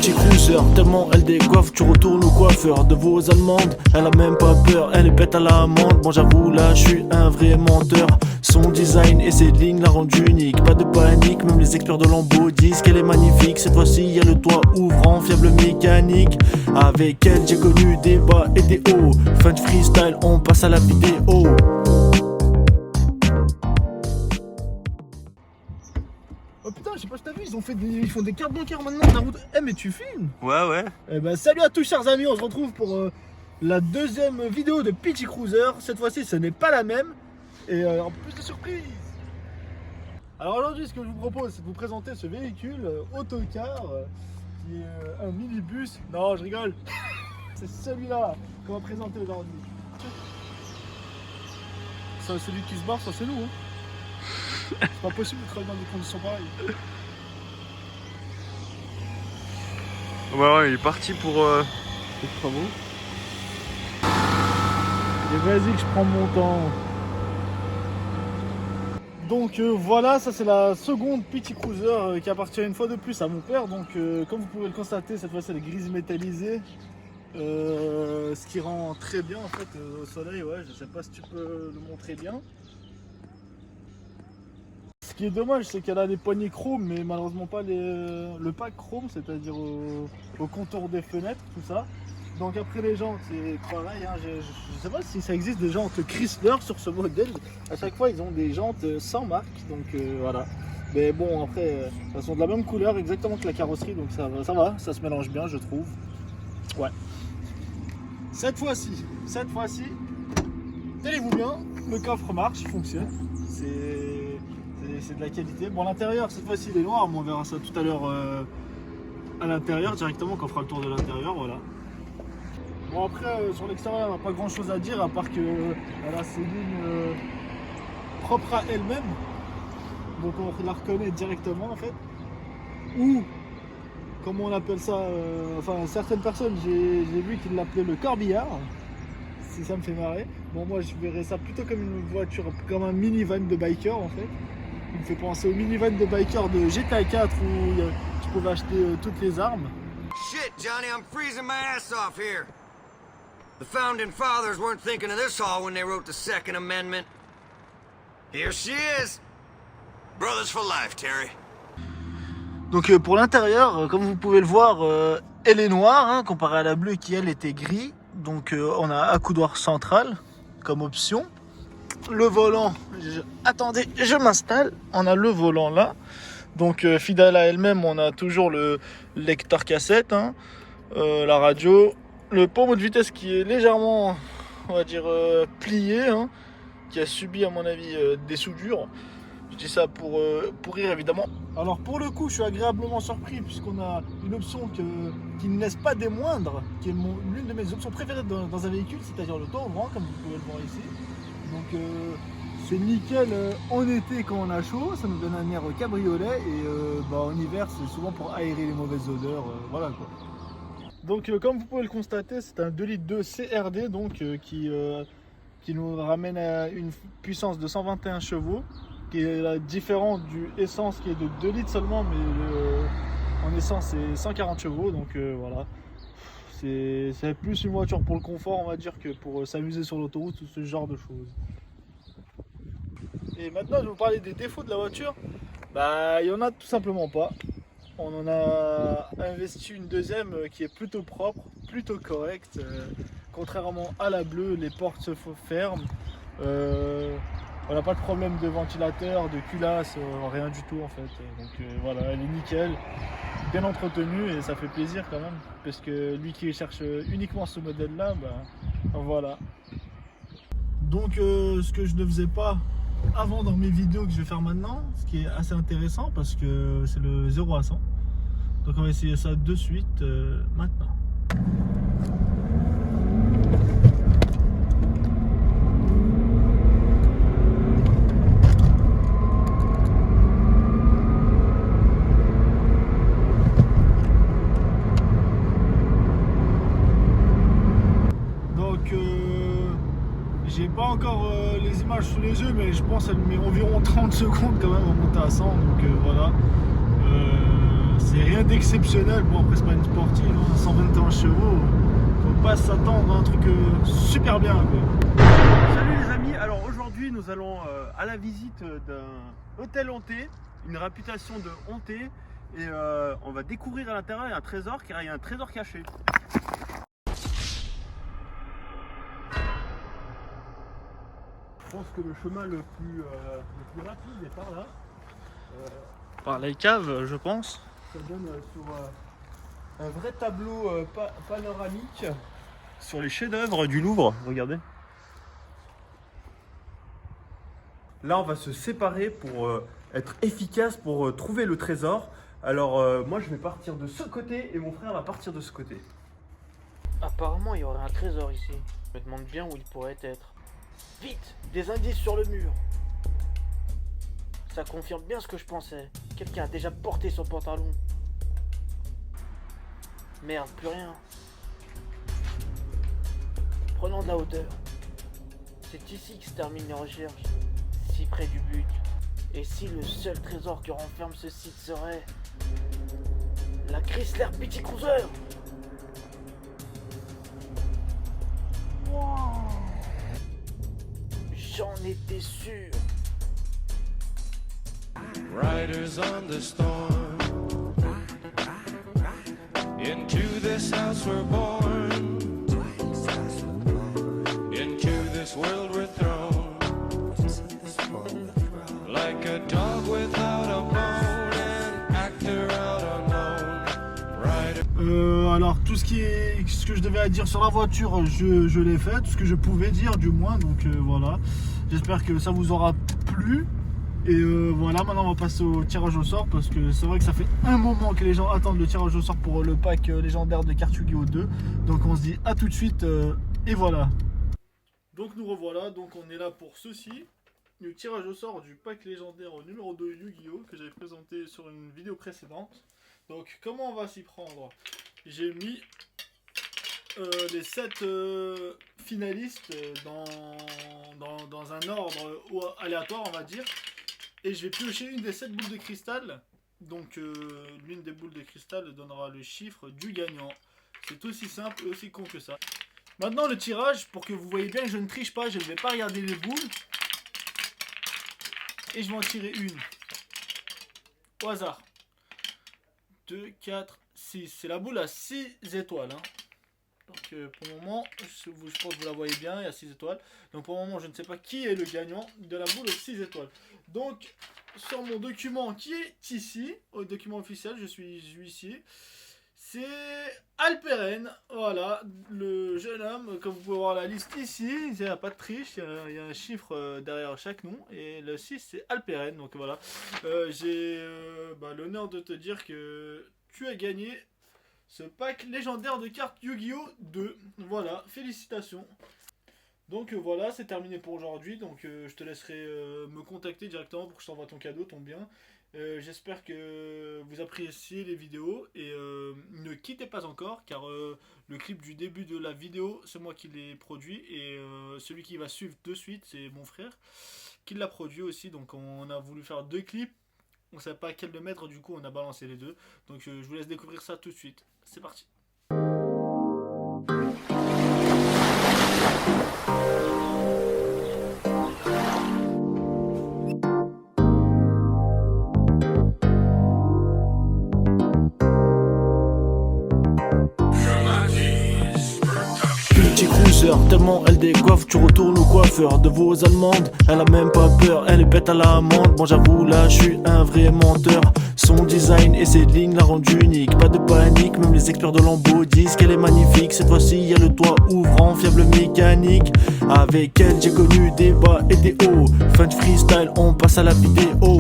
Petit cruiser, tellement elle décoiffe, tu retournes au coiffeur de vos allemandes. Elle a même pas peur, elle est bête à l'amende. Bon j'avoue là, je suis un vrai menteur. Son design et ses lignes la rendent unique. Pas de panique, même les experts de Lambo disent qu'elle est magnifique. Cette fois-ci y'a le toit ouvrant, fiable mécanique. Avec elle j'ai connu des bas et des hauts. Fin de freestyle, on passe à la vidéo. Oh putain, je sais pas si t'as vu, ils font des cartes bancaires maintenant de la route. Eh mais tu filmes? Ouais. Eh ben salut à tous chers amis, on se retrouve pour la deuxième vidéo de Petit Cruiser. Cette fois-ci ce n'est pas la même. Et en plus de surprise. Alors aujourd'hui ce que je vous propose c'est de vous présenter ce véhicule autocar qui est un minibus. Non je rigole. C'est celui-là qu'on va présenter aujourd'hui. Ça, celui qui se barre, ça c'est nous hein. C'est pas possible de travailler dans des conditions pareilles. Ouais, il est parti pour Les travaux. Et vas-y que je prends mon temps. Donc voilà, ça c'est la seconde Petit Cruiser qui appartient une fois de plus à mon père. Donc comme vous pouvez le constater, cette fois-ci elle est grise métallisée. Ce qui rend très bien en fait au soleil. Ouais, je sais pas si tu peux le montrer bien. Ce qui est dommage, c'est qu'elle a des poignées chrome, mais malheureusement pas le pack chrome, c'est-à-dire au contour des fenêtres, tout ça. Donc après les jantes, c'est pareil, hein, je sais pas si ça existe des jantes Chrysler sur ce modèle. À chaque fois, ils ont des jantes sans marque, donc voilà. Mais bon, après, elles sont de la même couleur, exactement que la carrosserie, donc ça se mélange bien, je trouve. Ouais. Cette fois-ci, tenez-vous bien, le coffre marche, il fonctionne. C'est de la qualité. Bon, l'intérieur, cette fois-ci, il est noir, mais on verra ça tout à l'heure à l'intérieur, directement, quand on fera le tour de l'intérieur, voilà. Bon, après, sur l'extérieur, on n'a pas grand-chose à dire, à part qu'elle a ses lignes propres à elle-même. Donc, on la reconnaît directement, en fait. Ou, comme on appelle ça, enfin, certaines personnes, j'ai vu qu'ils l'appelaient le corbillard. Si ça me fait marrer. Bon, moi, je verrais ça plutôt comme une voiture, comme un minivan de biker, en fait. Il me fait penser au minivan de biker de GTA 4 où tu pouvais acheter toutes les armes. Shit, Johnny, I'm freezing my ass off here. The founding fathers weren't thinking of this all when they wrote the Second Amendment. Here she is. Brothers for life, Terry. Donc pour l'intérieur, comme vous pouvez le voir, elle est noire, hein, comparée à la bleue qui elle était gris. Donc on a accoudoir central comme option. Le volant, attendez, je m'installe. On a le volant là. Donc fidèle à elle-même, on a toujours le lecteur cassette, hein, la radio, le pommeau de vitesse qui est légèrement, on va dire, plié, hein, qui a subi à mon avis des soudures. Je dis ça pour rire évidemment. Alors pour le coup, je suis agréablement surpris puisqu'on a une option qui ne laisse pas des moindres, qui est l'une de mes options préférées dans un véhicule, c'est-à-dire le toit ouvrant, comme vous pouvez le voir ici. Donc c'est nickel en été quand on a chaud, ça nous donne un air cabriolet et en hiver c'est souvent pour aérer les mauvaises odeurs, voilà quoi. Donc comme vous pouvez le constater, c'est un 2 litres 2 CRD donc qui nous ramène à une puissance de 121 chevaux, qui est différent du essence qui est de 2 litres seulement, mais en essence c'est 140 chevaux, donc voilà. C'est plus une voiture pour le confort, on va dire, que pour s'amuser sur l'autoroute ou ce genre de choses. Et maintenant, je vais vous parler des défauts de la voiture. Bah, il n'y en a tout simplement pas. On en a investi une deuxième qui est plutôt propre, plutôt correcte. Contrairement à la bleue, les portes se ferment. On n'a pas de problème de ventilateur, de culasse, rien du tout en fait. Donc voilà, elle est nickel, bien entretenue et ça fait plaisir quand même. Parce que lui qui cherche uniquement ce modèle là, voilà. Donc ce que je ne faisais pas avant dans mes vidéos que je vais faire maintenant, ce qui est assez intéressant parce que c'est le 0 à 100. Donc on va essayer ça de suite maintenant. J'ai pas encore les images sous les yeux, mais je pense qu'elle met environ 30 secondes quand même à monter à 100, donc voilà. C'est rien rien d'exceptionnel. Bon, après, c'est pas une sportive, hein, 121 chevaux. Faut pas s'attendre à un truc super bien, quoi. Salut les amis, alors aujourd'hui nous allons à la visite d'un hôtel hanté, une réputation de hanté, et on va découvrir à l'intérieur un trésor, car il y a un trésor caché. Je pense que le chemin le plus rapide est par là. Par les caves, je pense. Ça donne sur un vrai tableau panoramique sur les chefs-d'œuvre du Louvre. Regardez. Là, on va se séparer pour être efficace pour trouver le trésor. Alors, moi, je vais partir de ce côté et mon frère va partir de ce côté. Apparemment, il y aurait un trésor ici. Je me demande bien où il pourrait être. Vite, des indices sur le mur. Ça confirme bien ce que je pensais. Quelqu'un a déjà porté son pantalon. Merde, plus rien. Prenons de la hauteur. C'est ici que se terminent les recherches. Si près du but. Et si le seul trésor que renferme ce site serait la Chrysler Petit Cruiser? Wow. J'en étais sûr. Riders on the storm. Into this house we're born. Into this world we're thrown. Like a dog without a bone, an actor out unknown. Alors tout ce que je devais à dire sur la voiture, je l'ai fait, tout ce que je pouvais dire du moins, donc voilà. J'espère que ça vous aura plu. Et voilà, maintenant on va passer au tirage au sort, parce que c'est vrai que ça fait un moment que les gens attendent le tirage au sort pour le pack légendaire de cartes Yu-Gi-Oh 2. Donc on se dit à tout de suite et voilà. Donc nous revoilà, donc on est là pour ceci. Le tirage au sort du pack légendaire numéro 2 Yu-Gi-Oh que j'avais présenté sur une vidéo précédente. Donc comment on va s'y prendre? J'ai mis les 7 finalistes dans un ordre aléatoire, on va dire. Et je vais piocher une des 7 boules de cristal. Donc l'une des boules de cristal donnera le chiffre du gagnant. C'est aussi simple et aussi con que ça. Maintenant le tirage, pour que vous voyez bien que je ne triche pas, je ne vais pas regarder les boules. Et je vais en tirer une. Au hasard. 2, 4, 6. C'est la boule à 6 étoiles. Hein. Donc pour le moment, je pense que vous la voyez bien, il y a 6 étoiles. Donc pour le moment, je ne sais pas qui est le gagnant de la boule aux 6 étoiles. Donc sur mon document qui est ici, au document officiel, je suis huissier. C'est Alperen, voilà, le jeune homme. Comme vous pouvez voir la liste ici, il n'y a pas de triche, il y a un chiffre derrière chaque nom. Et le 6 c'est Alperen, donc voilà. J'ai l'honneur de te dire que tu as gagné ce pack légendaire de cartes Yu-Gi-Oh 2. Voilà, félicitations. Donc voilà, c'est terminé pour aujourd'hui. Donc je te laisserai me contacter directement pour que je t'envoie ton cadeau, ton bien. J'espère que vous appréciez les vidéos et ne quittez pas encore, car le clip du début de la vidéo, c'est moi qui l'ai produit, et celui qui va suivre de suite, c'est mon frère qui l'a produit aussi. Donc on a voulu faire 2 clips, on ne savait pas quel le mettre, du coup on a balancé les 2. Donc je vous laisse découvrir ça tout de suite. C'est parti. Petit cruiser, tellement elle décoiffe, tu retournes au coiffeur de vos allemandes. Elle a même pas peur, elle est bête à la amende. Bon j'avoue là je suis un vrai menteur. Son design et ses lignes la rendent unique. Pas de panique, même les experts de Lambeau disent qu'elle est magnifique. Cette fois-ci y a le toit ouvrant, fiable mécanique. Avec elle j'ai connu des bas et des hauts. Fin de freestyle, on passe à la vidéo.